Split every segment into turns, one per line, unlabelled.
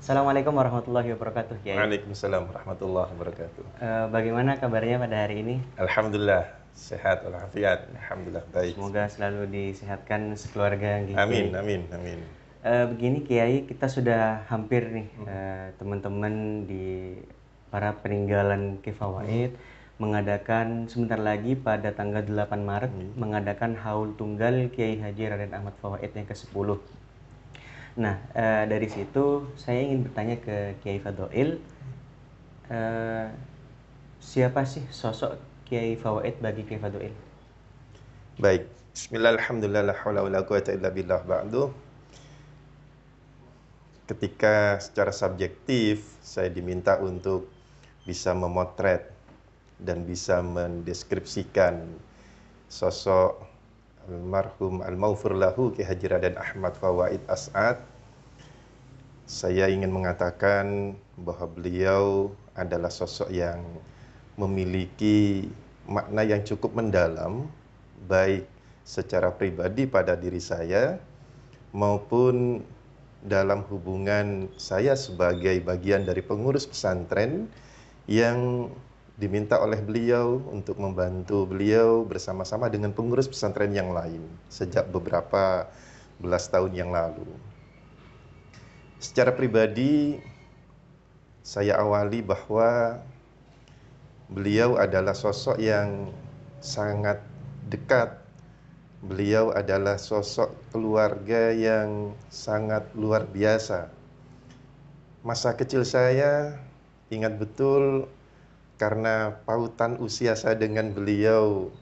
Assalamualaikum warahmatullahi wabarakatuh, Kiai.
Waalaikumsalam warahmatullahi wabarakatuh.
Bagaimana kabarnya pada hari ini?
Alhamdulillah sehat walafiat. Alhamdulillah baik.
Semoga selalu disehatkan sekeluarga, nggih,
Amin,
Kiai.
amin, amin.
Begini, Kiai, kita sudah hampir nih, teman-teman di para peninggalan Kiai Fawaid mengadakan sebentar lagi pada tanggal 8 Maret mengadakan haul tunggal Kiai Haji Raden Ahmad Fawaid yang ke-10. Nah, dari situ saya ingin bertanya ke Kiai Fadhoil, siapa sih sosok Kiai Fawaid bagi Kiai Fadhoil?
Baik. Bismillah, alhamdulillah, la haula wala quwata illa billah ba'du. Ketika secara subjektif saya diminta untuk bisa memotret dan bisa mendeskripsikan sosok almarhum al-maghfur lahu Kiai Haji Raden Ahmad Fawaid As'ad, saya ingin mengatakan bahwa beliau adalah sosok yang memiliki makna yang cukup mendalam, baik secara pribadi pada diri saya maupun dalam hubungan saya sebagai bagian dari pengurus pesantren yang diminta oleh beliau untuk membantu beliau bersama-sama dengan pengurus pesantren yang lain sejak beberapa belas tahun yang lalu. Secara pribadi, saya awali bahwa beliau adalah sosok yang sangat dekat. Beliau adalah sosok keluarga yang sangat luar biasa. Masa kecil saya ingat betul karena pautan usia saya dengan beliau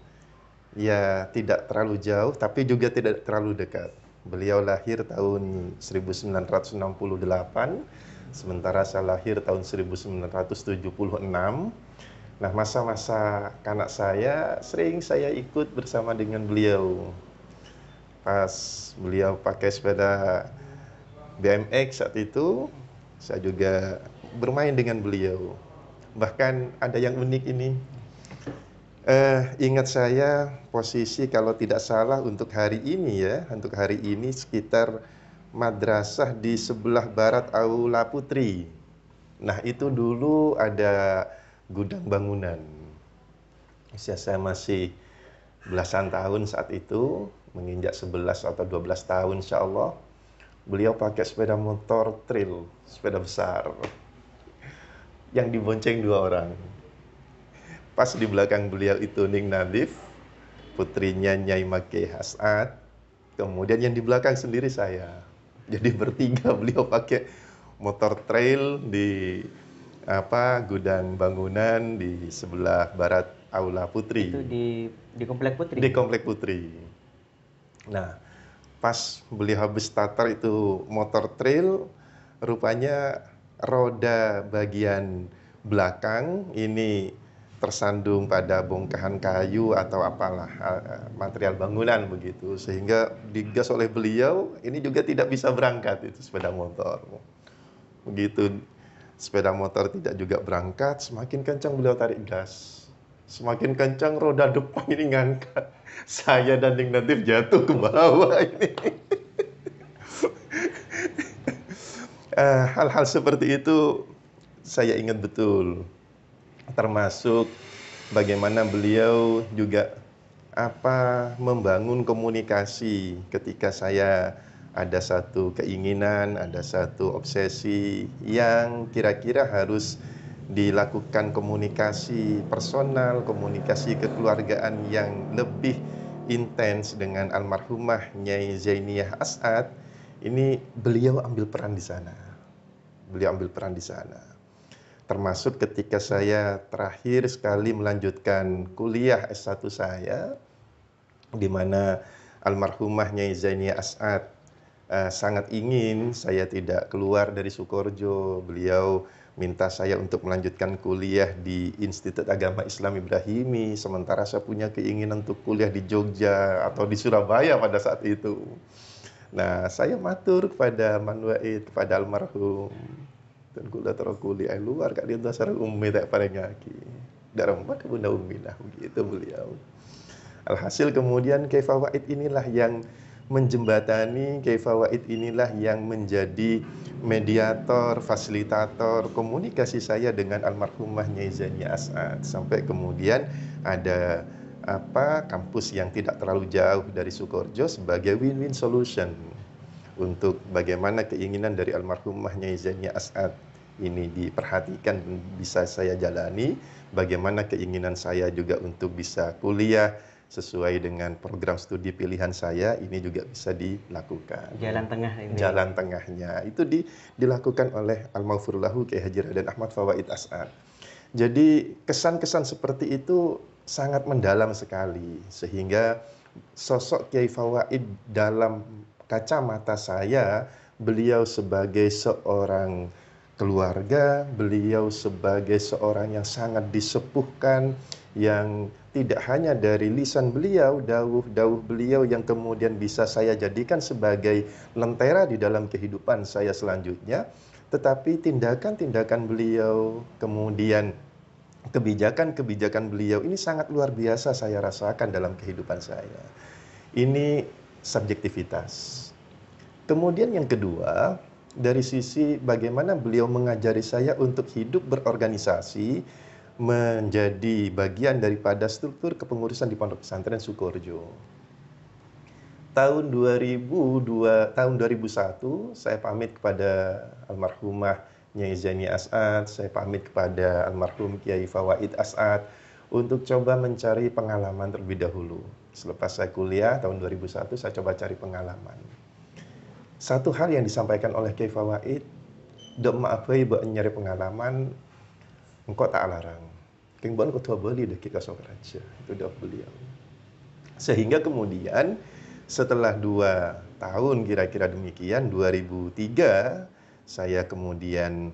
ya tidak terlalu jauh tapi juga tidak terlalu dekat. Beliau lahir tahun 1968, sementara saya lahir tahun 1976. Nah, masa-masa kanak saya sering saya ikut bersama dengan beliau. Pas beliau pakai sepeda BMX saat itu, saya juga bermain dengan beliau. Bahkan ada yang unik ini. Ingat saya posisi kalau tidak salah untuk hari ini sekitar madrasah di sebelah barat Aula Putri. Nah, itu dulu ada gudang bangunan. Usia saya masih belasan tahun saat itu, menginjak 11 atau 12 tahun insya Allah. Beliau pakai sepeda motor trail, sepeda besar, yang dibonceng 2 orang. Pas di belakang beliau itu Ning Nadif, putrinya Nyai Makei As'ad, kemudian yang di belakang sendiri saya. Jadi bertiga beliau pakai motor trail di gudang bangunan di sebelah barat Aula Putri.
Itu di Komplek Putri?
Di Komplek Putri. Nah, pas beliau habis tatar itu motor trail, rupanya roda bagian belakang ini tersandung pada bongkahan kayu atau apalah material bangunan begitu, sehingga digas oleh beliau ini juga tidak bisa berangkat itu sepeda motor. Begitu sepeda motor tidak juga berangkat, semakin kencang beliau tarik gas. Semakin kencang roda depan ini ngangkat. Saya dan Ning Natif jatuh ke bawah ini. Hal-hal seperti itu saya ingat betul. Termasuk bagaimana beliau juga membangun komunikasi ketika saya ada satu keinginan, ada satu obsesi yang kira-kira harus dilakukan komunikasi personal, komunikasi kekeluargaan yang lebih intens dengan almarhumah Nyai Zainiyah As'ad. Ini beliau ambil peran di sana. Termasuk ketika saya terakhir sekali melanjutkan kuliah S1 saya, di mana almarhumah Nyai Zainiyah As'ad sangat ingin saya tidak keluar dari Sukoharjo. Beliau minta saya untuk melanjutkan kuliah di Institut Agama Islam Ibrahimi, sementara saya punya keinginan untuk kuliah di Jogja atau di Surabaya pada saat itu. Nah, saya matur kepada Manwa'id, kepada almarhum, dan kula terus kuliah luar kak dia dasar ummi tak paling ngaki. Darah mak bunda ummi lah begitu beliau. Alhasil kemudian Kiai Fawaid inilah yang menjembatani Kiai Fawaid inilah yang menjadi mediator, fasilitator komunikasi saya dengan almarhumah Nyai Zania As'ad, sampai kemudian ada kampus yang tidak terlalu jauh dari Sukoharjo sebagai win-win solution untuk bagaimana keinginan dari almarhumah Nyai Zania As'ad ini diperhatikan dan bisa saya jalani, bagaimana keinginan saya juga untuk bisa kuliah sesuai dengan program studi pilihan saya ini juga bisa dilakukan.
Jalan tengah ini.
Jalan tengahnya itu dilakukan oleh Al-Maghfurlahu Kiai Haji Raden Ahmad Fawaid As'ad. Jadi kesan-kesan seperti itu sangat mendalam sekali, sehingga sosok Kiai Fawaid dalam kacamata saya, beliau sebagai seorang keluarga, beliau sebagai seorang yang sangat disepuhkan, yang tidak hanya dari lisan beliau, dawuh-dawuh beliau yang kemudian bisa saya jadikan sebagai lentera di dalam kehidupan saya selanjutnya, tetapi tindakan-tindakan beliau, kemudian kebijakan-kebijakan beliau ini sangat luar biasa saya rasakan dalam kehidupan saya. Ini subjektivitas. Kemudian yang kedua, dari sisi bagaimana beliau mengajari saya untuk hidup berorganisasi, menjadi bagian daripada struktur kepengurusan di Pondok Pesantren Sukoharjo. Tahun 2001 saya pamit kepada almarhumah Nyai Zania As'ad, saya pamit kepada almarhum Kiai Fawaid As'ad untuk coba mencari pengalaman terlebih dahulu. Selepas saya kuliah tahun 2001 saya coba cari pengalaman. Satu hal yang disampaikan oleh Kiai Fawaid, "Dok maafi buat nyari pengalaman, engkau tak larang. Keng bon ketua beli deh kita Sokaraja." Itu doa beliau. Sehingga kemudian setelah 2 tahun kira-kira demikian, 2003 saya kemudian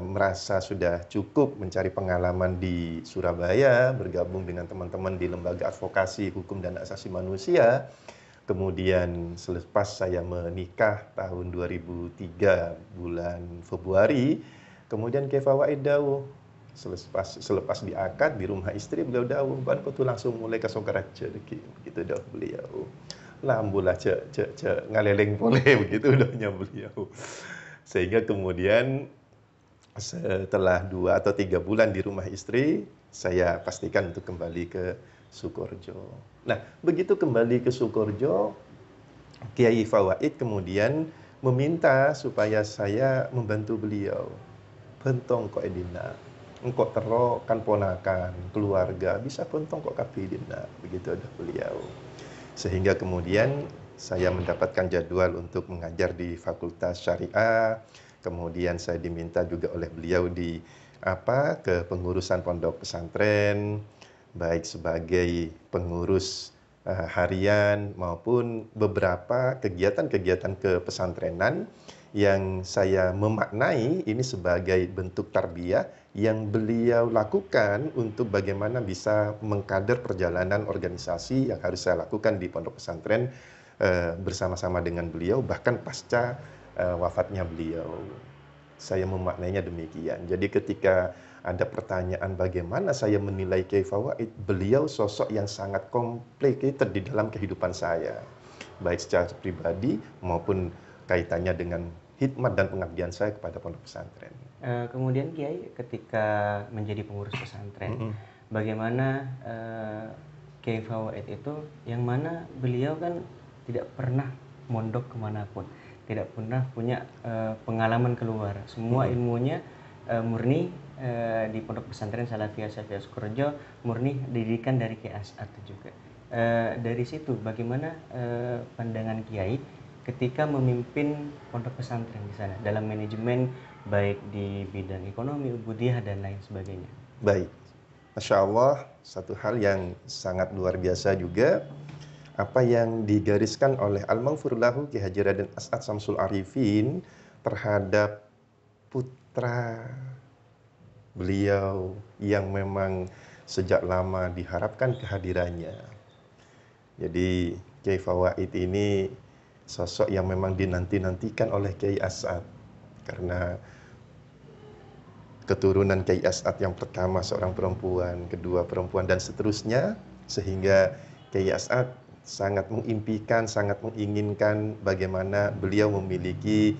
merasa sudah cukup mencari pengalaman di Surabaya, bergabung dengan teman-teman di Lembaga Advokasi Hukum dan Hak Asasi Manusia. Kemudian selepas saya menikah tahun 2003 bulan Februari, kemudian Kiai Fawaid dawuh, selepas diakad di rumah istri, beliau dawuh, "Ban kau tuh langsung mulai ke Sokaraja begitu dawuh beliau." Lambulah cek ngaleleng boleh begitu dawuhnya beliau. Sehingga kemudian setelah 2 atau 3 bulan di rumah istri, saya pastikan untuk kembali ke Sukoharjo. Nah, begitu kembali ke Sukoharjo, Kiai Fawaid kemudian meminta supaya saya membantu beliau. "Bentong kok edina, engkau tero kan ponakan, keluarga, bisa bentong kok kabidina." Begitu ada beliau. Sehingga kemudian saya mendapatkan jadwal untuk mengajar di Fakultas Syariah. Kemudian saya diminta juga oleh beliau di kepengurusan pondok pesantren, baik sebagai pengurus harian maupun beberapa kegiatan-kegiatan kepesantrenan yang saya memaknai ini sebagai bentuk tarbiyah yang beliau lakukan untuk bagaimana bisa mengkader perjalanan organisasi yang harus saya lakukan di pondok pesantren bersama-sama dengan beliau, bahkan pasca wafatnya beliau. Saya memaknainya demikian. Jadi ketika ada pertanyaan bagaimana saya menilai Kiai Fawaid, beliau sosok yang sangat complicated di dalam kehidupan saya, baik secara pribadi maupun kaitannya dengan hikmat dan pengabdian saya kepada pondok pesantren.
Kemudian Kiai ketika menjadi pengurus pesantren, bagaimana Kiai Fawaid itu, yang mana beliau kan tidak pernah mondok kemanapun, tidak pernah punya pengalaman keluar, semua ilmunya murni di pondok pesantren Salafiyah Safiyah Sukoharjo, murni didikan dari Kiai As'ad juga. Dari situ bagaimana pandangan Kiai ketika memimpin pondok pesantren di sana dalam manajemen, baik di bidang ekonomi, ubudiyah dan lain sebagainya?
Baik, Masya Allah, satu hal yang sangat luar biasa juga apa yang digariskan oleh Al-Maghfurlahu Kiai Haji Raden As'ad Syamsul Arifin terhadap putra beliau yang memang sejak lama diharapkan kehadirannya. Jadi Kiai Fawaid ini sosok yang memang dinanti-nantikan oleh Kiai As'ad, karena keturunan Kiai As'ad yang pertama seorang perempuan, kedua perempuan dan seterusnya, sehingga Kiai As'ad sangat mengimpikan, sangat menginginkan bagaimana beliau memiliki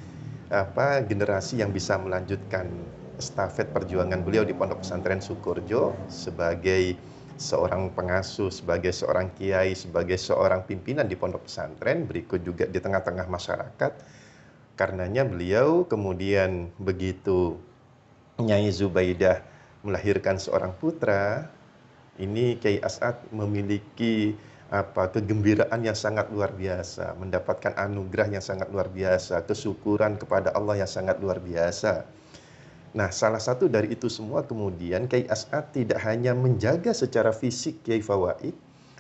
generasi yang bisa melanjutkan estafet perjuangan beliau di Pondok Pesantren Sukorejo sebagai seorang pengasuh, sebagai seorang kiai, sebagai seorang pimpinan di pondok pesantren, berikut juga di tengah-tengah masyarakat. Karenanya beliau kemudian begitu Nyai Zubaidah melahirkan seorang putra, ini Kiai As'ad memiliki kegembiraan yang sangat luar biasa, mendapatkan anugerah yang sangat luar biasa, kesyukuran kepada Allah yang sangat luar biasa. Nah, salah satu dari itu semua kemudian Kiai As'ad tidak hanya menjaga secara fisik Kiai Fawaid,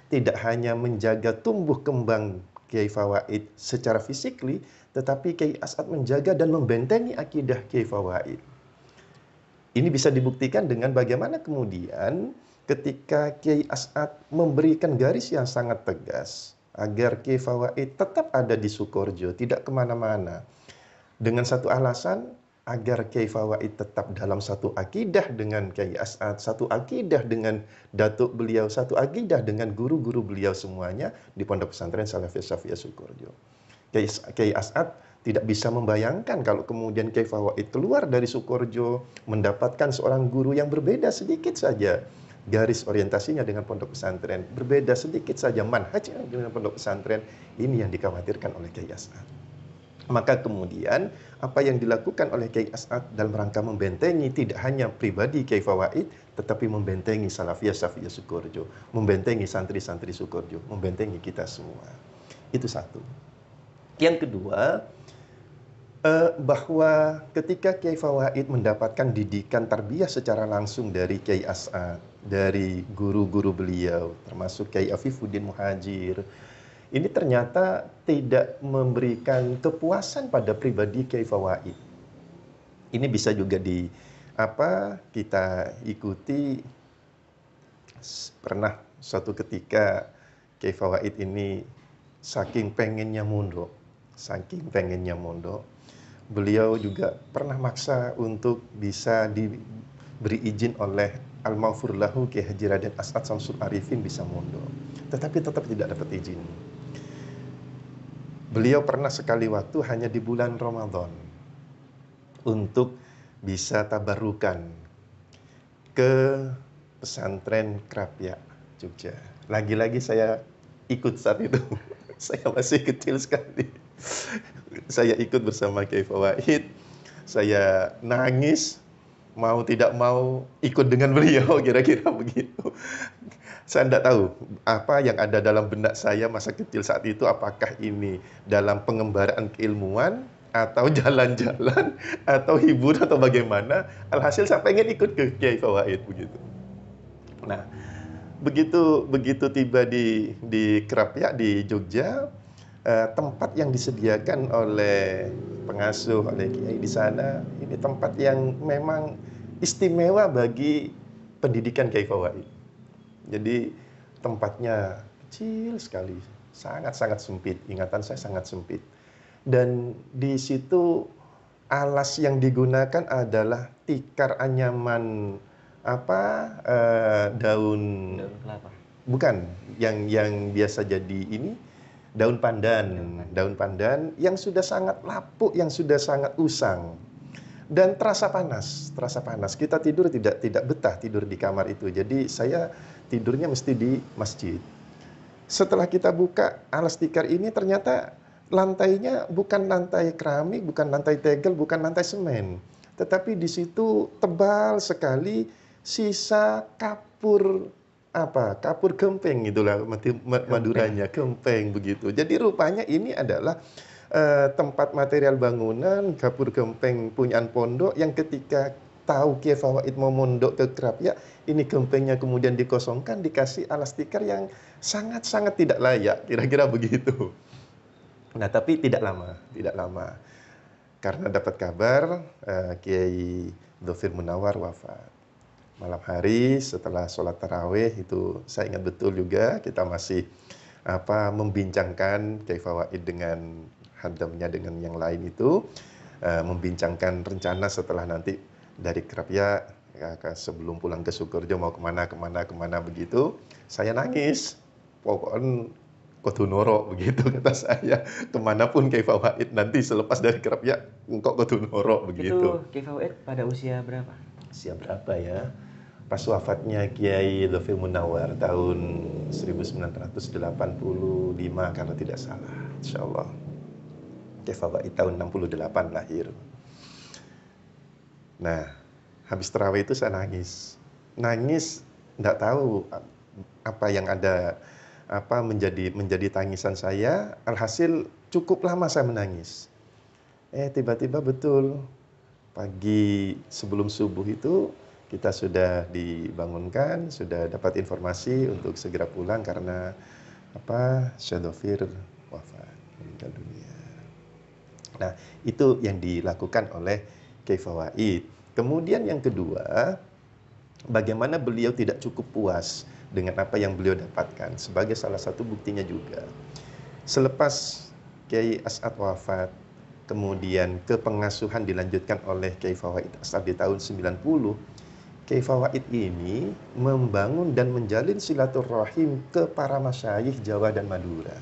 tidak hanya menjaga tumbuh kembang Kiai Fawaid secara fisikly, tetapi Kiai As'ad menjaga dan membentengi akidah Kiai Fawaid. Ini bisa dibuktikan dengan bagaimana kemudian ketika Kiai As'ad memberikan garis yang sangat tegas agar Kiai Fawaid tetap ada di Sukorejo, tidak kemana-mana. Dengan satu alasan, agar Kiai Fawaid tetap dalam satu akidah dengan Kiai As'ad, satu akidah dengan datuk beliau, satu akidah dengan guru-guru beliau semuanya di Pondok Pesantren Salafiyah Syafiyah Sukorejo. Kiai As'ad tidak bisa membayangkan kalau kemudian Kiai Fawaid keluar dari Sukorejo mendapatkan seorang guru yang berbeda sedikit saja garis orientasinya dengan pondok pesantren, berbeda sedikit saja manhajnya dengan pondok pesantren. Ini yang dikhawatirkan oleh Kiai As'ad. Maka kemudian apa yang dilakukan oleh Kiai As'ad dalam rangka membentengi tidak hanya pribadi Kiai Fawaid, tetapi membentengi Salafiyah Syafiyah Sukorejo, membentengi santri-santri Sukorejo, membentengi kita semua. Itu satu. Yang kedua, bahwa ketika Kiai Fawaid mendapatkan didikan tarbiyah secara langsung dari Kiai As'ad, dari guru-guru beliau, termasuk Kiai Afifuddin Muhajir, ini ternyata tidak memberikan kepuasan pada pribadi Kiai Fawaid. Ini bisa juga kita ikuti. Pernah suatu ketika Kiai Fawaid ini saking pengennya mondok, beliau juga pernah maksa untuk bisa diberi izin oleh Al-Maghfur lahu Kiai Haji Raden As'ad Syamsul Arifin bisa mondok, tetapi tetap tidak dapat izin. Beliau pernah sekali waktu hanya di bulan Ramadan untuk bisa tabarukan ke pesantren Krapyak, Jogja. Lagi-lagi saya ikut saat itu. Saya masih kecil sekali. Saya ikut bersama Kiai Fawaid. Saya nangis, mau tidak mau ikut dengan beliau, kira-kira begitu. Saya tidak tahu apa yang ada dalam benak saya masa kecil saat itu, apakah ini dalam pengembaraan keilmuan, atau jalan-jalan, atau hiburan, atau bagaimana. Alhasil saya pengen ikut ke Kiai Fawaid begitu. Nah, begitu tiba di Krapyak di Jogja, tempat yang disediakan oleh pengasuh, oleh Kiai di sana, ini tempat yang memang istimewa bagi pendidikan Kiai Fawaid. Jadi tempatnya kecil sekali, sangat-sangat sempit. Ingatan saya sangat sempit. Dan di situ alas yang digunakan adalah tikar anyaman daun
kelapa.
Bukan, yang biasa jadi ini daun pandan yang sudah sangat lapuk, yang sudah sangat usang. Dan terasa panas. Kita tidur tidak betah tidur di kamar itu. Jadi saya tidurnya mesti di masjid. Setelah kita buka alas tikar ini, ternyata lantainya bukan lantai keramik, bukan lantai tegel, bukan lantai semen. Tetapi di situ tebal sekali sisa kapur gempeng, itulah Maduranya, gempeng begitu. Jadi rupanya ini adalah tempat material bangunan, kapur gempeng punyaan pondok, yang ketika tahu Kiai Fawaid mau mondok ke Krapyak, ini gempengnya kemudian dikosongkan, dikasih alas tikar yang sangat-sangat tidak layak, kira-kira begitu. Nah, tapi tidak lama, karena dapat kabar Kiai Dhofir Munawar wafat. Malam hari setelah sholat tarawih itu, saya ingat betul juga, kita masih membincangkan Kiai Fawaid dengan hadamnya, dengan yang lain itu, membincangkan rencana setelah nanti dari Krapyak sebelum pulang ke Sukorejo mau kemana begitu. Saya nangis, pokoknya Kotunoro begitu kata saya. Kemanapun Kiai Fawaid nanti selepas dari kerap ya engkau Kotunoro begitu.
Itu Kiai Fawaid pada usia berapa?
Usia berapa ya? Pas wafatnya Kiai Lutfi Munawar tahun 1985 kalau tidak salah, insya Allah. Kiai Fawaid tahun 68 lahir. Nah, habis terawih itu saya nangis. Nangis, nggak tahu apa yang ada, apa menjadi tangisan saya. Alhasil cukup lama saya menangis. Tiba-tiba betul pagi sebelum subuh itu kita sudah dibangunkan, sudah dapat informasi untuk segera pulang karena Syekh Dhofir wafat, meninggal dunia. Nah, itu yang dilakukan oleh Kiai Fawaid. Kemudian yang kedua, bagaimana beliau tidak cukup puas dengan apa yang beliau dapatkan. Sebagai salah satu buktinya juga, selepas Kiai As'ad wafat, kemudian kepengasuhan dilanjutkan oleh Kiai Fawaid As'ad di tahun 90, Kiai Fawaid ini membangun dan menjalin silaturahim ke para masyayikh Jawa dan Madura.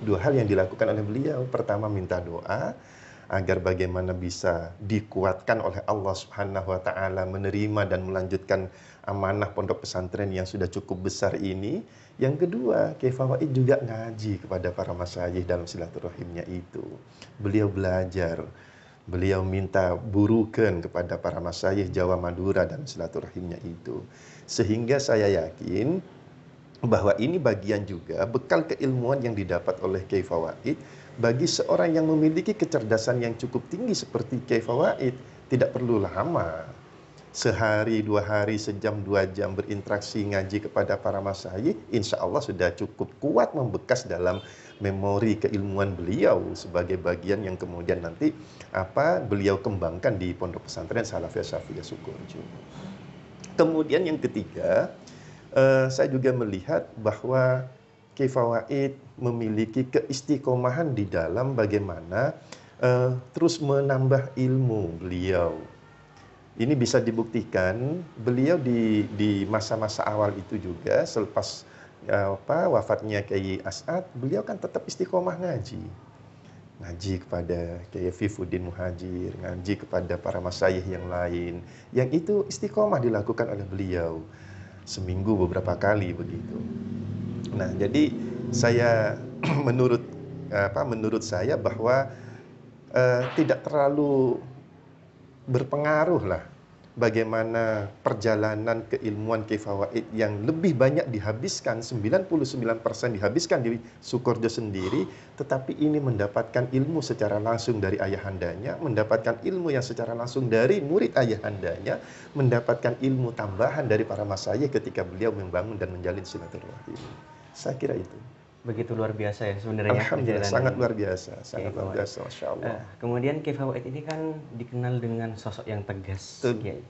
Dua hal yang dilakukan oleh beliau. Pertama, minta doa agar bagaimana bisa dikuatkan oleh Allah Subhanahu wa taala menerima dan melanjutkan amanah pondok pesantren yang sudah cukup besar ini. Yang kedua, Kiai Fawaid juga ngaji kepada para masyayikh dalam silaturahimnya itu. Beliau belajar, beliau minta burukan kepada para masyayikh Jawa Madura dan silaturahimnya itu. Sehingga saya yakin bahwa ini bagian juga bekal keilmuan yang didapat oleh Kiai Fawaid bagi seorang yang memiliki kecerdasan yang cukup tinggi seperti Kiai Fawaid. Tidak perlu lama, sehari, 2 hari, sejam, 2 jam berinteraksi ngaji kepada para masyayikh, insya Allah sudah cukup kuat membekas dalam memori keilmuan beliau sebagai bagian yang kemudian nanti beliau kembangkan di Pondok Pesantren Salafiyah Syafiyah Sukoharjo. Kemudian yang ketiga, saya juga melihat bahwa Kiai Fawaid memiliki keistiqomahan di dalam bagaimana terus menambah ilmu beliau. Ini bisa dibuktikan beliau di masa-masa awal itu juga selepas wafatnya Kiai As'ad, beliau kan tetap istiqomah ngaji. Ngaji kepada Kiai Fifuddin Muhajir, ngaji kepada para masyayikh yang lain. Yang itu istiqomah dilakukan oleh beliau. Seminggu beberapa kali begitu. Nah, jadi saya menurut saya bahwa tidak terlalu berpengaruh lah bagaimana perjalanan keilmuan Kiai Fawaid yang lebih banyak dihabiskan, 99% dihabiskan di Sukoharjo sendiri, tetapi ini mendapatkan ilmu secara langsung dari ayahandanya, mendapatkan ilmu yang secara langsung dari murid ayahandanya, mendapatkan ilmu tambahan dari para masyayikh ketika beliau membangun dan menjalin silaturahim. Saya kira itu.
Begitu luar biasa ya sebenarnya.
Alhamdulillah, sangat luar biasa, sangat luar biasa, Masya Allah.
Kemudian Kiai Fawaid ini kan dikenal dengan sosok yang tegas, Kiai.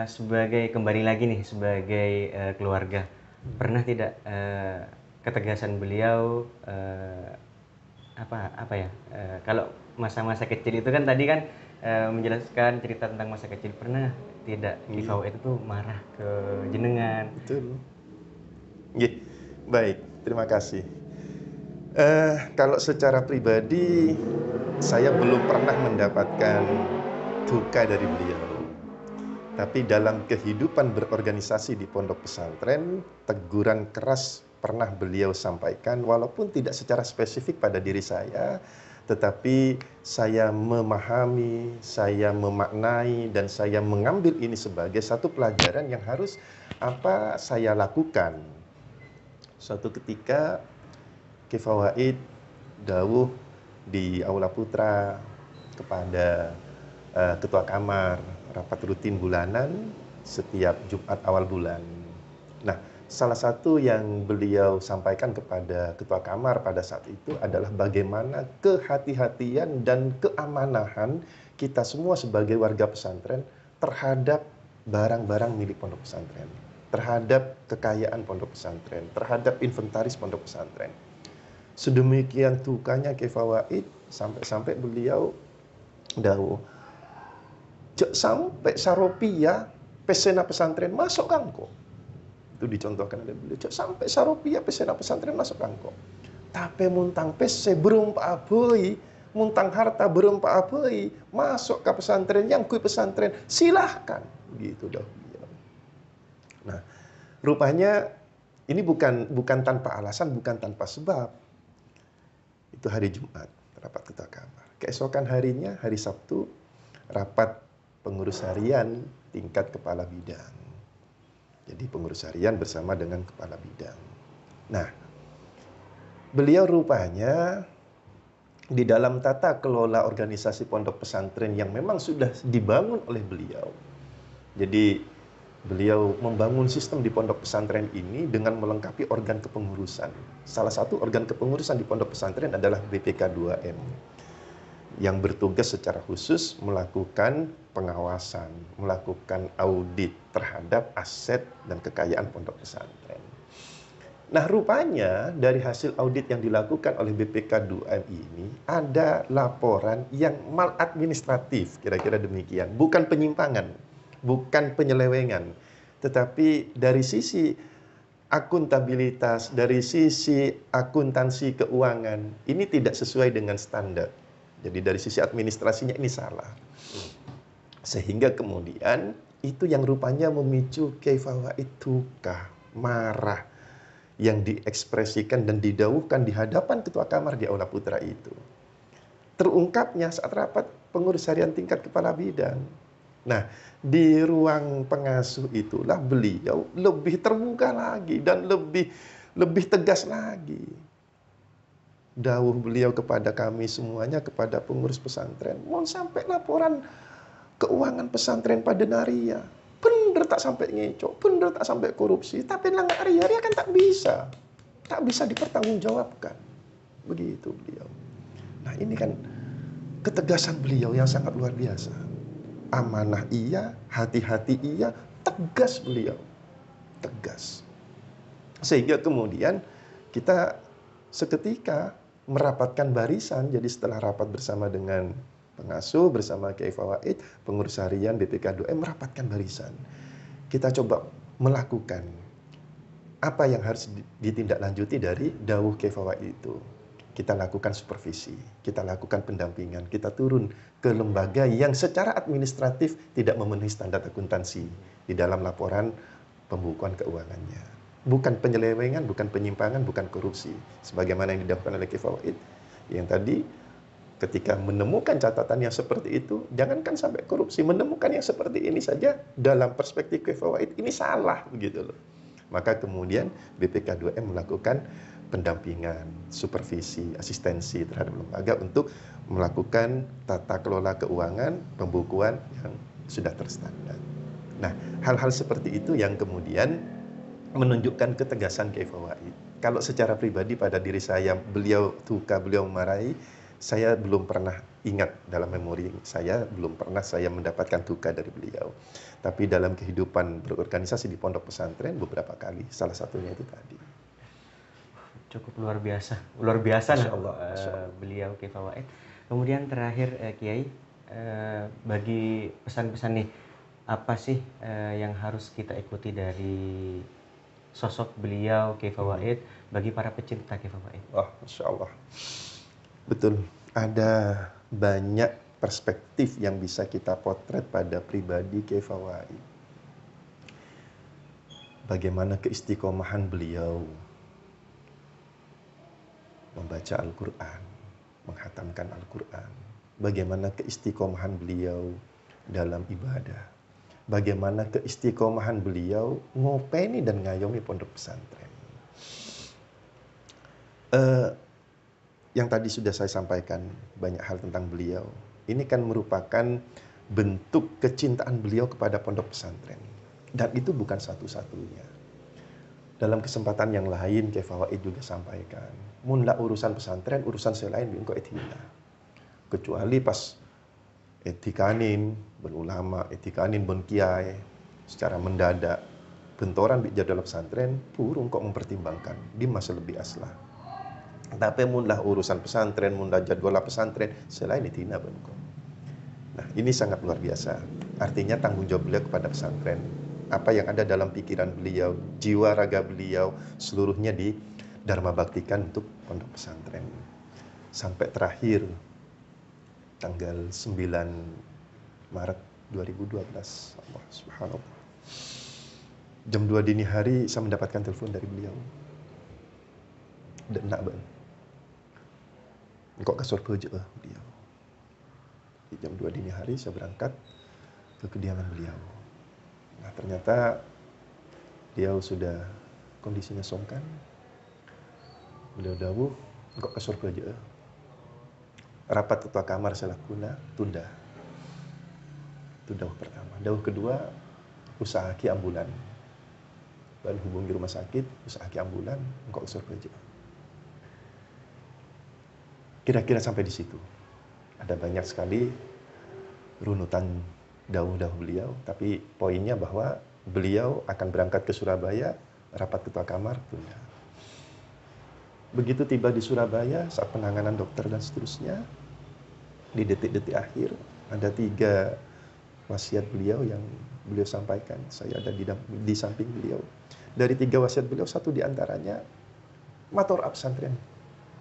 Sebagai kembali lagi nih sebagai keluarga, pernah tidak ketegasan beliau kalau masa-masa kecil itu kan tadi kan menjelaskan cerita tentang masa kecil, pernah tidak Kiai Fawaid itu marah ke jenengan?
Betul. Baik, terima kasih. Kalau secara pribadi saya belum pernah mendapatkan duka dari beliau. Tapi dalam kehidupan berorganisasi di pondok pesantren, teguran keras pernah beliau sampaikan, walaupun tidak secara spesifik pada diri saya, tetapi saya memahami, saya memaknai, dan saya mengambil ini sebagai satu pelajaran yang harus saya lakukan. Suatu ketika Kiai Fawaid dawuh di Aula Putra kepada ketua kamar, rapat rutin bulanan setiap Jumat awal bulan. Nah, salah satu yang beliau sampaikan kepada ketua kamar pada saat itu adalah bagaimana kehati-hatian dan keamanahan kita semua sebagai warga pesantren terhadap barang-barang milik pondok pesantren, terhadap kekayaan pondok pesantren, terhadap inventaris pondok pesantren. Sedemikian tukanya Kiai Fawaid sampai beliau dawuh, sampai saropia pesena pesantren masuk kangko. Itu dicontohkan oleh beliau. Cok sampai saropia pesena pesantren masuk angkok. Tapi muntang pese berumpa aboi, muntang harta berumpa aboi, masuk ke pesantren yang kui pesantren, silahkan. Begitu dah beliau. Nah, rupanya ini bukan tanpa alasan, bukan tanpa sebab. Itu hari Jumat, rapat ketua kamar. Keesokan harinya, hari Sabtu, rapat pengurus harian tingkat kepala bidang. Jadi pengurus harian bersama dengan kepala bidang. Nah, beliau rupanya di dalam tata kelola organisasi pondok pesantren yang memang sudah dibangun oleh beliau. Jadi beliau membangun sistem di pondok pesantren ini dengan melengkapi organ kepengurusan. Salah satu organ kepengurusan di pondok pesantren adalah BPK 2M yang bertugas secara khusus melakukan pengawasan, melakukan audit terhadap aset dan kekayaan pondok pesantren. Nah, rupanya dari hasil audit yang dilakukan oleh BPK 2M ini ada laporan yang maladministratif, kira-kira demikian. Bukan penyimpangan, bukan penyelewengan, tetapi dari sisi akuntabilitas, dari sisi akuntansi keuangan, ini tidak sesuai dengan standar. Jadi dari sisi administrasinya ini salah. Sehingga kemudian itu yang rupanya memicu Kiai Fawaid duka, marah, yang diekspresikan dan didawuhkan di hadapan ketua kamar di Aula Putra itu. Terungkapnya saat rapat pengurus harian tingkat kepala bidang. Nah, di ruang pengasuh itulah beliau lebih terbuka lagi dan lebih tegas lagi. Dawuh beliau kepada kami semuanya, kepada pengurus pesantren, mohon sampai laporan keuangan pesantren pada Naria. Bener tak sampai ngecok, bener tak sampai korupsi, tapi langgar hari-hari kan tak bisa dipertanggungjawabkan. Begitu beliau. Nah, ini kan ketegasan beliau yang sangat luar biasa. Amanah iya, hati-hati iya, tegas beliau. Tegas. Sehingga kemudian kita seketika merapatkan barisan. Jadi setelah rapat bersama dengan pengasuh, bersama Kiai Fawaid, pengurus harian BPK 2M merapatkan barisan. Kita coba melakukan apa yang harus ditindaklanjuti dari dawuh Kiai Fawaid itu. Kita lakukan supervisi, kita lakukan pendampingan, kita turun ke lembaga yang secara administratif tidak memenuhi standar akuntansi di dalam laporan pembukuan keuangannya. Bukan penyelewengan, bukan penyimpangan, bukan korupsi. Sebagaimana yang didapatkan oleh Kiai Fawaid. Yang tadi ketika menemukan catatan yang seperti itu, jangankan sampai korupsi, menemukan yang seperti ini saja dalam perspektif Kiai Fawaid ini salah begitu loh. Maka kemudian BPK 2M melakukan pendampingan, supervisi, asistensi terhadap lembaga untuk melakukan tata kelola keuangan, pembukuan yang sudah terstandar. Nah, hal-hal seperti itu yang kemudian menunjukkan ketegasan Kiai Fawaid. Kalau secara pribadi pada diri saya, beliau duka, beliau memarahi, saya belum pernah ingat dalam memori saya, belum pernah saya mendapatkan duka dari beliau. Tapi dalam kehidupan berorganisasi di pondok pesantren beberapa kali, salah satunya itu tadi.
Cukup luar biasa
Masya
lah
Allah, Masya Allah.
beliau Kiai Fawaid. Kemudian terakhir Kiai, bagi pesan-pesan nih, apa sih yang harus kita ikuti dari sosok beliau Kiai Fawaid bagi para pecinta Kiai Fawaid?
Oh, Masya Allah. Betul, ada banyak perspektif yang bisa kita potret pada pribadi Kiai Fawaid. Bagaimana keistiqomahan beliau membaca Al-Quran, menghatamkan Al-Quran. Bagaimana keistiqomahan beliau dalam ibadah. Bagaimana keistiqomahan beliau ngopeni dan ngayomi pondok pesantren. Yang tadi sudah saya sampaikan banyak hal tentang beliau. Ini kan merupakan bentuk kecintaan beliau kepada pondok pesantren. Dan itu bukan satu-satunya. Dalam kesempatan yang lain, Kiai Fawaid juga sampaikan, mun lah urusan pesantren, urusan selain bingko etika. Kecuali pas etikanin, berulama, etikanin bon kiai, secara mendadak, bentoran di jadwal pesantren, purung kok mempertimbangkan, di masa lebih aslah. Tapi mun lah urusan pesantren, mun lah jadwal pesantren, selain itu tina bengko. Nah, ini sangat luar biasa. Artinya tanggung jawab beliau kepada pesantren apa yang ada dalam pikiran beliau, jiwa raga beliau, seluruhnya di Dharma Baktikan untuk pondok pesantren. Sampai terakhir tanggal 9 Maret 2012. Allah subhanallah. Jam 2 dini hari saya mendapatkan telepon dari beliau. Dan nak bang, kok kasur peje beliau. Di jam 2 dini hari saya berangkat ke kediaman beliau. Nah ternyata beliau sudah kondisinya songkan. Beliau dawuh, kok kasur peje. Rapat ketua kamar saya lakukan, tunda. Itu dawuh pertama. Dawuh kedua, usaha ki ambulan. Dan hubungi rumah sakit, usaha ki ambulan, engkau kasur peje. Kira-kira sampai di situ. Ada banyak sekali runutan dawuh-dawuh beliau, tapi poinnya bahwa beliau akan berangkat ke Surabaya, rapat ketua kamar, tunda. Begitu tiba di Surabaya, saat penanganan dokter dan seterusnya, di detik-detik akhir, ada 3 wasiat beliau yang beliau sampaikan. Saya ada di samping beliau. Dari 3 wasiat beliau, satu diantaranya, mator pesantren.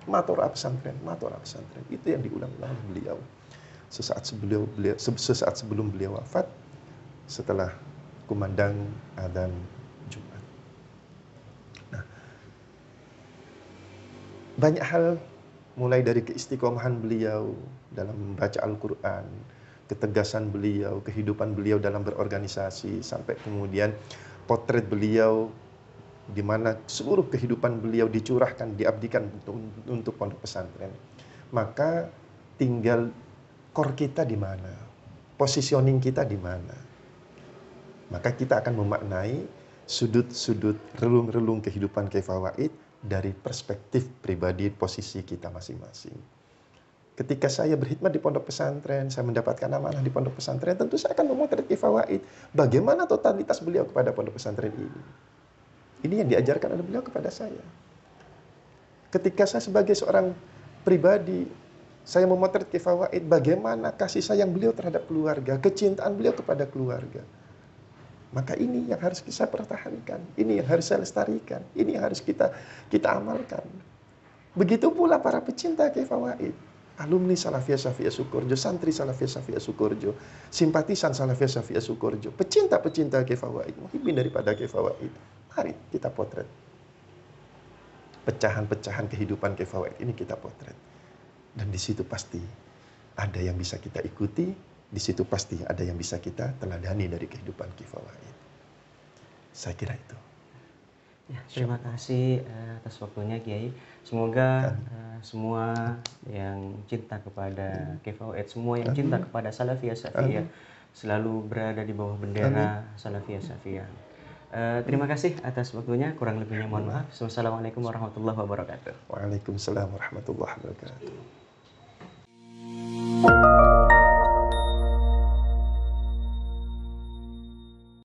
Mator pesantren, mator pesantren. Itu yang diulang-ulang oleh beliau. Sesaat sebelum beliau wafat, setelah kumandang adzan Jumat. Nah, banyak hal, mulai dari keistiqomahan beliau dalam membaca Al-Quran, ketegasan beliau, kehidupan beliau dalam berorganisasi, sampai kemudian potret beliau di mana seluruh kehidupan beliau dicurahkan, diabdikan untuk pondok pesantren. Maka tinggal core kita di mana, positioning kita di mana. Maka kita akan memaknai sudut-sudut relung-relung kehidupan Kyai Fawaid dari perspektif pribadi posisi kita masing-masing. Ketika saya berkhidmat di pondok pesantren, saya mendapatkan amanah di pondok pesantren, tentu saya akan memotret Kyai Fawaid. Bagaimana totalitas beliau kepada pondok pesantren ini. Ini yang diajarkan oleh beliau kepada saya. Ketika saya sebagai seorang pribadi, saya memotret Kyai Fawaid, bagaimana kasih sayang beliau terhadap keluarga, kecintaan beliau kepada keluarga. Maka ini yang harus kita pertahankan, ini yang harus saya lestarikan, ini yang harus kita amalkan. Begitu pula para pecinta Kyai Fawaid, alumni Salafiyah Syafiyah Sukorjo, santri Salafiyah Syafiyah Sukorjo, simpatisan Salafiyah Syafiyah Sukorjo, pecinta-pecinta Kyai Fawaid, muhibbin daripada Kyai Fawaid. Mari kita potret. Pecahan-pecahan kehidupan Kyai Fawaid ini kita potret. Dan di situ pasti ada yang bisa kita ikuti, di situ pasti ada yang bisa kita teladani dari kehidupan Kyai Fawaid. Saya kira itu.
Ya, terima kasih atas waktunya Kiai. Semoga semua yang cinta kepada Kyai Fawaid, semua yang cinta kepada Salafiyah Syafiyah selalu berada di bawah bendera Salafiyah Syafiyah. Terima kasih atas waktunya, kurang lebihnya mohon maaf. Wassalamualaikum warahmatullahi wabarakatuh.
Waalaikumsalam warahmatullahi wabarakatuh.